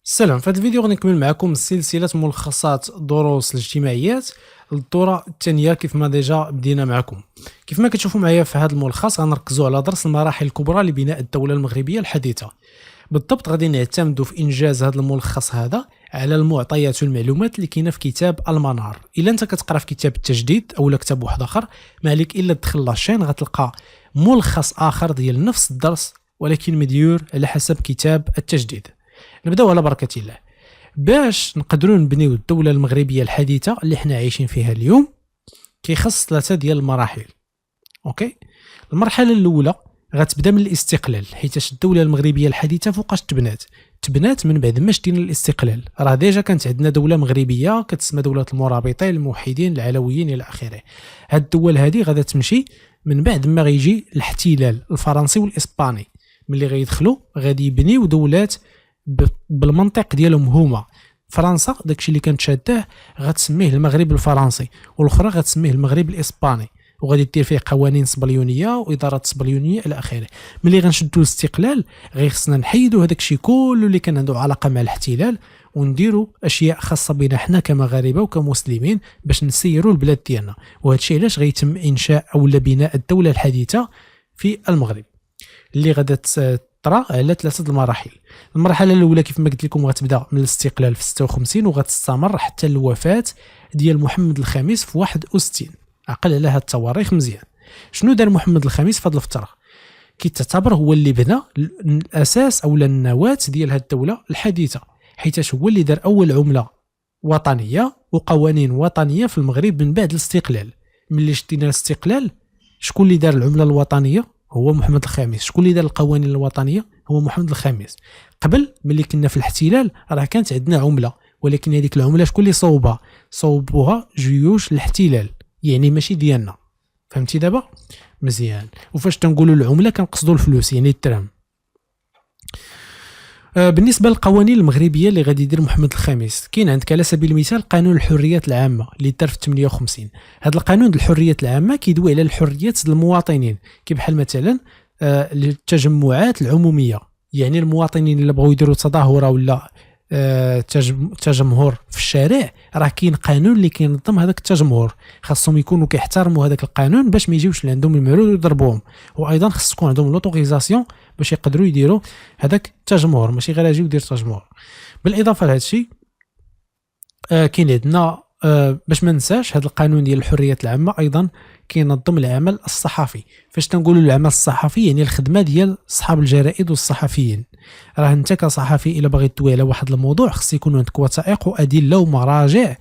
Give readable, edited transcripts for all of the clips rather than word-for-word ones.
السلام. في هذا الفيديو غنكمل معكم سلسلة ملخصات دروس الاجتماعيات للدورة الثانية كيف ما ديجا بدينا معكم. كيف ما كتشوفوا معايا في هذا الملخص غنركزوا على درس المراحل الكبرى لبناء الدولة المغربية الحديثة. بالضبط غادي نعتمدوا في إنجاز هذا الملخص هذا على المعطيات والمعلومات اللي كاينه في كتاب المنار. الا انت كتقرا في كتاب التجديد او كتاب واحد اخر ما عليك الا تدخل لاشين غتلقى ملخص اخر ديال نفس الدرس ولكن مديور على حسب كتاب التجديد. نبداو على بركة الله. باش نقدروا نبنيو الدولة المغربية الحديثة اللي حنا عايشين فيها اليوم كيخص 3 ديال المراحل. اوكي، المرحلة الأولى غتبدا من الاستقلال، حيت الدولة المغربية الحديثة فوقاش تبنات من بعد ما شدينا الاستقلال. راه ديجا كانت عندنا دولة مغربية كتسمى دولة المرابطين الموحدين العلويين إلى آخره. هاد الدول هذه غادا تمشي من بعد ما غيجي الاحتلال الفرنسي والإسباني، ملي غيدخلوا غادي يبنيو دولات بالمنطق ديالهم هما. فرنسا داكشي اللي كانت شاداه غتسميه المغرب الفرنسي، والاخرى غتسميه المغرب الاسباني، وغادي دير فيه قوانين صبليونيه وادارات صبليونيه الى اخره. ملي غنشدوا الاستقلال غيخصنا نحيدوا هذاك الشيء كله اللي كان عنده علاقه مع الاحتلال ونديروا اشياء خاصه بنا حنا كمغاربه وكمسلمين باش نسيروا البلاد ديالنا. وهذا الشيء علاش غيتم انشاء او بناء الدوله الحديثه في المغرب اللي غادا طرا على 3 المراحل. المرحله الاولى كيف ما قلت لكم غتبدا من الاستقلال في 56 وغتستمر حتى الوفاه ديال محمد الخامس في 61. عقل على هاد التواريخ مزيان. شنو دار محمد الخامس في هذه الفتره؟ كيتعتبر هو اللي بنى الاساس او النواه ديال هاد الدوله الحديثه، حيت هو اللي دار اول عمله وطنيه وقوانين وطنيه في المغرب من بعد الاستقلال. ملي شدينا الاستقلال شكون اللي دار العمله الوطنيه؟ هو محمد الخامس. شكون اللي دار القوانين الوطنيه؟ هو محمد الخامس. قبل ملي كنا في الاحتلال راه كانت عندنا عمله، ولكن هذيك العمله شكون اللي صوبوها جيوش الاحتلال، يعني ماشي ديالنا. فهمتي دابا مزيان؟ وفاش تنقولوا العمله كنقصدوا الفلوس، يعني الدرهم. بالنسبه للقوانين المغربيه اللي غادي يدير محمد الخامس، كاين عندك على سبيل المثال قانون الحريات العامه اللي دار في 58. هذا القانون الحريات العامه كيدوي على الحريات المواطنين، كبحال مثلا التجمعات العموميه، يعني المواطنين اللي بغاو يديروا تظاهره ولا تجمهور في الشارع راه كاين قانون اللي كينظم هذاك التجمهور، خاصهم يكونوا كيحترموا هذاك القانون باش ما يجيوش لعندهم المعلول ويضربوهم. وايضا خص تكون عندهم لوتوريزاسيون باش يقدروا يديروا هذاك التجمهور، ماشي غير يجيو يدير تجمهور. بالاضافه لهذا الشيء كاين عندنا باش ما ننساش هذا القانون ديال الحريات العامه ايضا كينظم العمل الصحفي. فاش تنقولوا العمل الصحفي يعني الخدمه ديال اصحاب الجرائد والصحفيين. راه انت كصحفي الا باغي تدوي على واحد الموضوع خص يكون عندك وثائق وادله ومراجع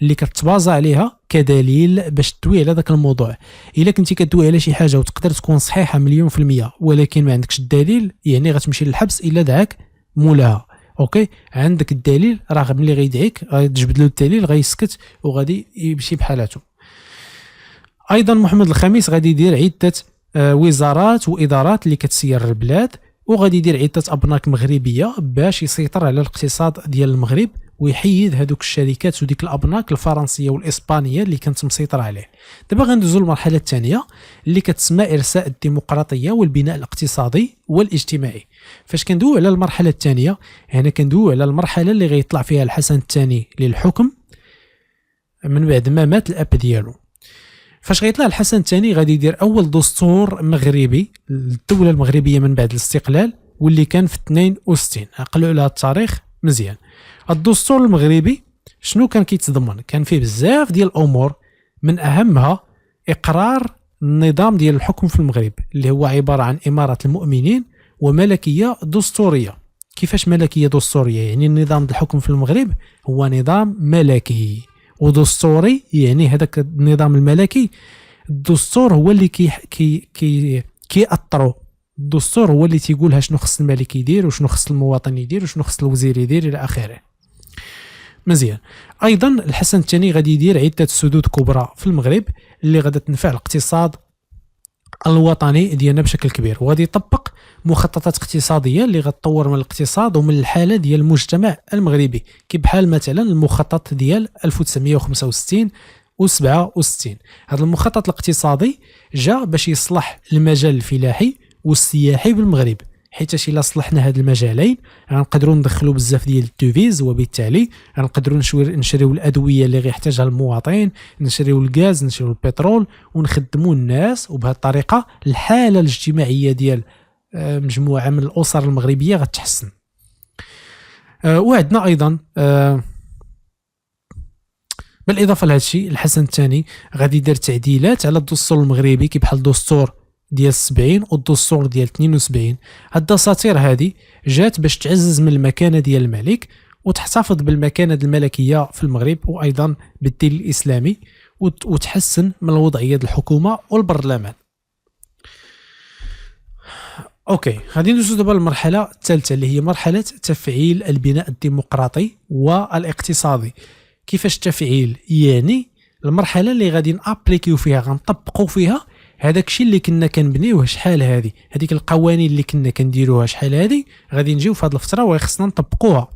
اللي كتبازا عليها كدليل باش تدوي على ذاك الموضوع. الا كنتي كدوي على شي حاجه وتقدر تكون صحيحه 100% ولكن ما عندكش الدليل، يعني غتمشي للحبس الا دعاك مولاها. اوكي، عندك الدليل راه ملي غيدعيك غتجبد له الدليل غيسكت وغادي يمشي بحالاته. ايضا محمد الخامس غادي يدير عده وزارات وادارات اللي كتسير البلاد، وغادي يدير عده ابناك مغربيه باش يسيطر على الاقتصاد ديال المغرب ويحيد هذوك الشركات وديك الابناك الفرنسيه والاسبانيه اللي كانت مسيطره عليه. دابا غندوزو للمرحله الثانيه اللي كتسمى ارساء الديمقراطيه والبناء الاقتصادي والاجتماعي. فاش كندويو على المرحله الثانيه هنا كندويو على المرحله اللي غيطلع فيها الحسن الثاني للحكم من بعد ما مات الاب ديالو. فاش غيطلع الحسن الثاني غادي يدير اول دستور مغربي للدوله المغربيه من بعد الاستقلال واللي كان في 62. عقلوا على هذا التاريخ مزيان. الدستور المغربي شنو كان كيتضمن؟ كان فيه بزاف ديال الامور، من اهمها اقرار النظام ديال الحكم في المغرب اللي هو عباره عن اماره المؤمنين وملكيه دستوريه. كيفاش ملكيه دستوريه؟ يعني النظام ديال الحكم في المغرب هو نظام ملكي ودستوري، يعني هذاك النظام الملكي الدستور هو اللي كيأطرو. الدستور هو اللي تيقولها شنو خص الملك يدير وشنو خص المواطن يدير وشنو خص الوزير يدير الى اخره. مزيان. ايضا الحسن الثاني غادي يدير عده سدود كبرى في المغرب اللي غادا تنفع الاقتصاد الوطني ديالنا بشكل كبير، وغادي يطبق مخططات اقتصاديه اللي غتطور من الاقتصاد ومن الحاله ديال المجتمع المغربي، كبحال مثلا المخطط ديال 1965 و67. هذا المخطط الاقتصادي جاء باش يصلح المجال الفلاحي والسياحي بالمغرب، حيت الا صلحنا هاد المجالين غنقدروا ندخلوا بزاف ديال الدوفيز، وبالتالي غنقدروا نشريو الادويه اللي غيحتاجها المواطن، نشريو الغاز، نشريو البترول، ونخدموا الناس. وبهذه الطريقه الحاله الاجتماعيه ديال مجموعه من الاسر المغربيه غتحسن. وعندنا ايضا بالاضافه لهذا الشيء الحسن الثاني غادي يدير تعديلات على الدستور المغربي كي بحال الدستور ديال 70 والدستور ديال 72. هاد الدساتير هذه جات باش تعزز من المكانه ديال الملك وتحتفظ بالمكانه الملكيه في المغرب، وايضا بالدين الاسلامي، وتحسن من الوضعيه ديال الحكومه والبرلمان. اوكي، غادي ندوزو دابا للمرحله الثالثه اللي هي مرحله تفعيل البناء الديمقراطي والاقتصادي. كيفاش التفعيل؟ يعني المرحله اللي غادي نابليكيو فيها، غنطبقوا فيها هذاك الشيء اللي كنا كنبنيوه شحال هذيك القوانين اللي كنا كنديروها شحال غادي نجيو في هذه الفتره وخصنا نطبقوها.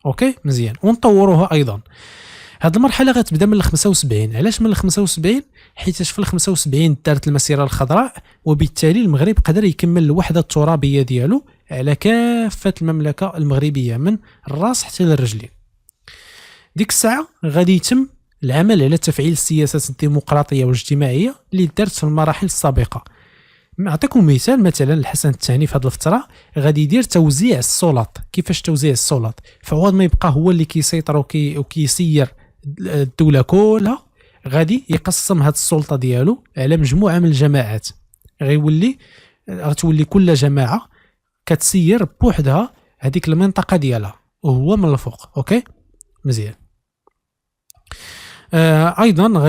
اوكي مزيان، ونطوروها ايضا. هذه المرحله غتبدا من 75. علاش من 75؟ حيت في 75 دارت المسيره الخضراء، وبالتالي المغرب قدر يكمل الوحده الترابيه ديالو على كافه المملكه المغربيه من الراس حتى للرجلين. ديك الساعه غادي يتم العمل على تفعيل السياسات الديمقراطيه والاجتماعيه اللي دارت في المراحل السابقه. نعطيكم مثال، مثلا الحسن الثاني في هذه الفتره غادي يدير توزيع السلطات. كيفاش توزيع السلطات؟ فعوض ما يبقى هو اللي كيسيطر وكيسير الدوله كلها، غادي يقسم هذه السلطه ديالو على مجموعه من الجماعات. غتولي كل جماعه كتسير بوحدها هذيك المنطقه ديالها وهو من الفوق. اوكي مزيان. ايضا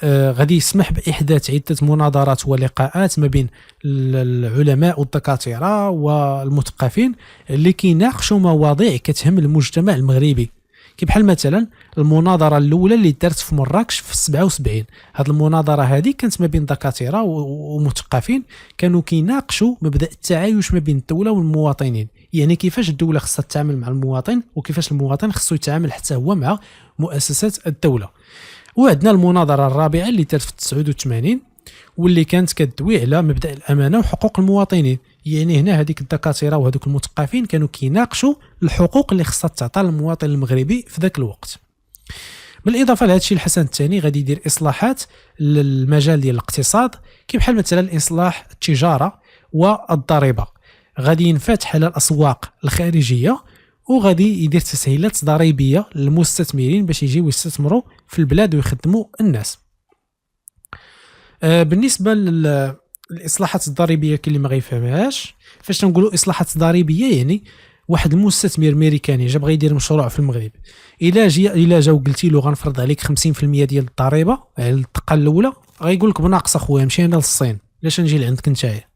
غادي يسمح باحداث عده مناظرات ولقاءات ما بين العلماء والدكاتره والمثقفين اللي كيناقشوا مواضيع كتهم المجتمع المغربي، كي بحال مثلا المناظره الاولى اللي دارت في مراكش في 77. هذه المناظره هذه كانت ما بين دكاتره ومثقفين كانوا كيناقشوا مبدا التعايش ما بين الدوله والمواطنين، يعني كيفاش الدوله خصها تتعامل مع المواطن وكيفاش المواطن خصو يتعامل حتى هو مع مؤسسات الدوله. وعندنا المناظره الرابعه اللي دارت في 89 واللي كانت كتدوي على مبدا الامانه وحقوق المواطنين، يعني هنا هذيك الدكاتره وهذوك المثقفين كانوا كيناقشوا الحقوق اللي خصها تعطى للمواطن المغربي في ذاك الوقت. بالاضافه لهذا الشيء الحسن الثاني غادي يدير اصلاحات للمجال ديال الاقتصاد، كي بحال مثلا اصلاح التجاره والضريبه. غادي ينفتح على الاسواق الخارجيه وغادي يدير تسهيلات ضريبيه للمستثمرين باش يجيو يستثمروا في البلاد ويخدموا الناس. بالنسبه للاصلاحات الضريبيه كاين اللي ما غيفهمهاش. فاش تنقولوا اصلاحات ضريبيه يعني واحد المستثمر امريكاني جا بغى يدير مشروع في المغرب، الا جا وقلتي له غنفرض عليك 50% ديال الضريبه على الدقه الاولى، غايقول لك بناقص اخويا مشي انا للصين، علاش نجي لعندك نتايا؟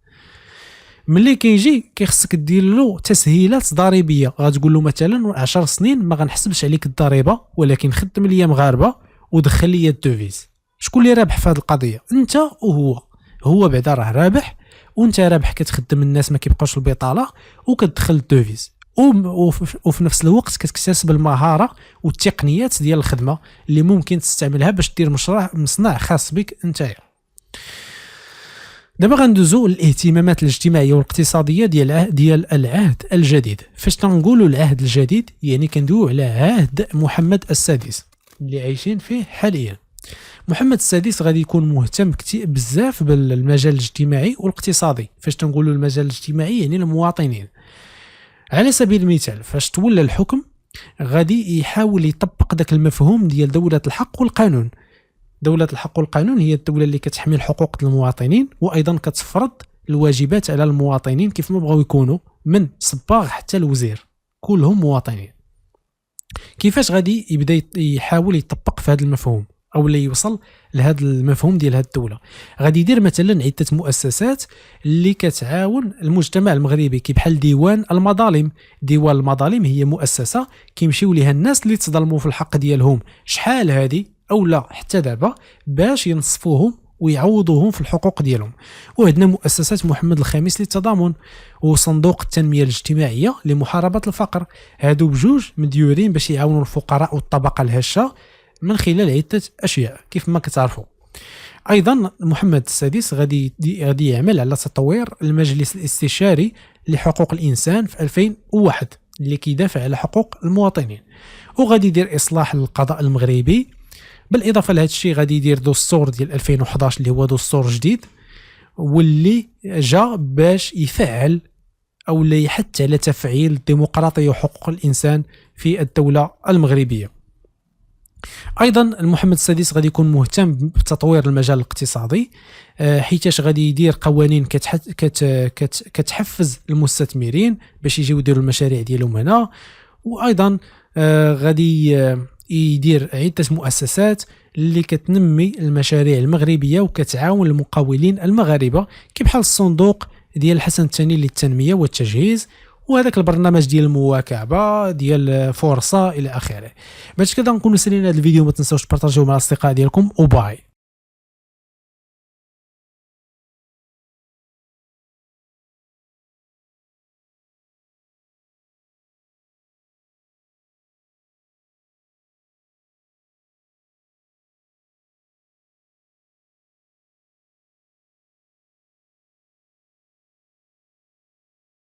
ملي كيجي كيخصك دير له تسهيلات ضريبيه، غتقول له مثلا 10 سنين ما غنحسبش عليك الضريبه، ولكن خدم ليا مغاربه ودخل ليا الدوفيز. شكون اللي رابح في هذه القضيه؟ انت وهو. هو بعدا راه رابح وانت رابح، كتخدم الناس ما كيبقاوش البطاله وكتدخل الدوفيز، وفي نفس الوقت كتكتسب المهاره والتقنيات ديال الخدمه اللي ممكن تستعملها باش دير مصنع خاص بك انت. دابا غندوزو الاهتمامات الاجتماعيه والاقتصاديه ديال العهد الجديد. فاش تنقولوا العهد الجديد يعني كندويو على عهد محمد السادس اللي عايشين فيه حاليا. محمد السادس غادي يكون مهتم كتير بزاف بالمجال الاجتماعي والاقتصادي. فاش تنقولوا المجال الاجتماعي يعني المواطنين. على سبيل المثال فاش تولى الحكم غادي يحاول يطبق داك المفهوم ديال دولة الحق والقانون. دولة الحق والقانون هي الدولة اللي كتحمي الحقوق المواطنين وأيضا كتفرض الواجبات على المواطنين كيف ما بغاو يكونوا، من صباغ حتى الوزير كلهم مواطنين. كيفاش غادي يبدا يحاول يطبق في هذا المفهوم او اللي يوصل لهذا المفهوم ديال هذه الدوله؟ غادي يدير مثلا عده مؤسسات اللي كتعاون المجتمع المغربي كي بحال ديوان المظالم. ديوان المظالم هي مؤسسه كيمشيو ليها الناس اللي تظلموا في الحق ديالهم شحال هذه او لا حتى دابا باش ينصفوهم ويعوضوهم في الحقوق ديالهم. وعندنا مؤسسات محمد الخامس للتضامن وصندوق التنميه الاجتماعيه لمحاربه الفقر. هادو بجوج مديورين باش يعاونوا الفقراء والطبقه الهشه من خلال عده اشياء كيف ما كتعرفوا. ايضا محمد السادس غادي يعمل على تطوير المجلس الاستشاري لحقوق الانسان في 2001 اللي كيدافع على حقوق المواطنين، وغادي يدير اصلاح للقضاء المغربي. بالاضافه لهذا الشيء غادي يدير دستور ديال 2011 اللي هو دستور جديد، واللي جا باش يفعل او لا يحث على تفعيل الديمقراطيه وحقوق الانسان في الدوله المغربيه. ايضا محمد السادس غادي يكون مهتم بتطوير المجال الاقتصادي، حيتاش غادي يدير قوانين كتحفز المستثمرين باش يجيو يديروا المشاريع ديالهم هنا. وايضا غادي يدير عده مؤسسات اللي كتنمي المشاريع المغربيه وكتعاون المقاولين المغاربه، كبحال الصندوق ديال الحسن الثاني للتنميه والتجهيز، وهذاك البرنامج ديال المواكبه ديال فرصه الى اخره. باش كذا نكونوا سالينا هذا الفيديو، ما تنساوش تبارطاجيوه مع الاصدقاء ديالكم، وباي.